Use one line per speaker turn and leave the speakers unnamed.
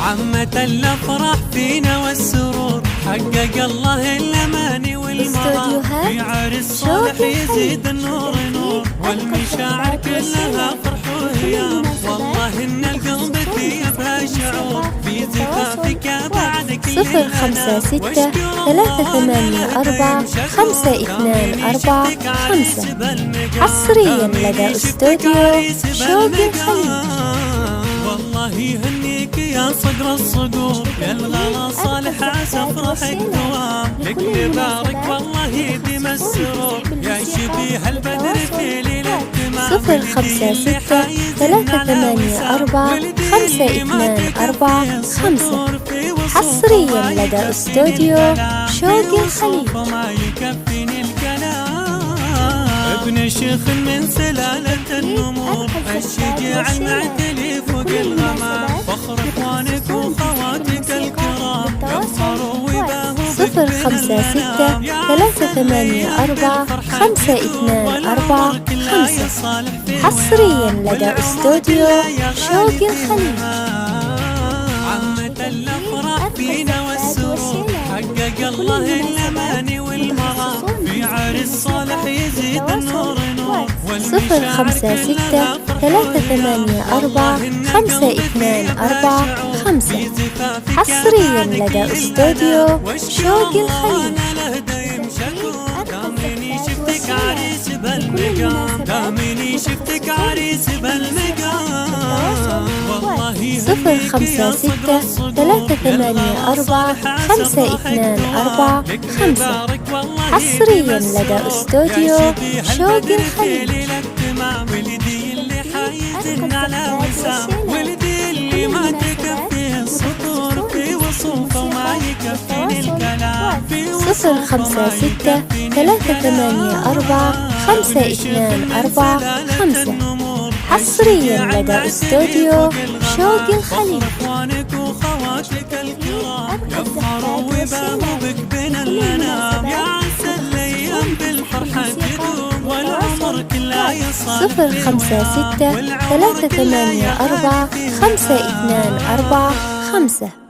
عمة الأفراح فينا والسرور، حقق الله الأماني والمرام، في عرس صالح يزيد النور نور، والمشاعر كلها فرح وهيام، والله إن القلب فيها شعور، في زفافك بعد كل
056-384-5245 حصريا لدى استوديو شوق الخليج.
والله يهنيك يا صقر الصقور، يا الغلا صالح عسى فرحك دوام، لك نبارك والله يديم السرور، يا شبيه البدر في ليلة تمام.
056-384-5245 حصريا لدى استوديو شوق الخليج.
ابن شيخ من سلالة النمور، الشجاع المعتلي فوق الغمام، فخر اخوانك وخواتك الكرام، يظهروا ويباهوا
056-384-5245 حصريا لدى استوديو شوق الخليج.
عمة الأفراح فينا والسرور، حقق الله الأماني والمرام، في عرس صالح يزيد النور نور،
056-384-5245 حصريا لدى استوديو شوق الخليج.
دامني شفتك عريس بالمقام، دامني شفتك عريس بالمقام، والله
056-384-5245 حصريا لدى استوديو شوق الخليج.
ولدي اللي حيزن على وسام، ولدي اللي ما تكفيه السطور في وصوفه وما يكفيني الكلام،
056-384-5245 حصريا لدى استوديو شوق الخليج.
وخواتك الكرام يفخروا ويباهوا بك بين المنام، يا عسى الايام بالفرحة تدوم، والعمر كله يصال
056-384-5245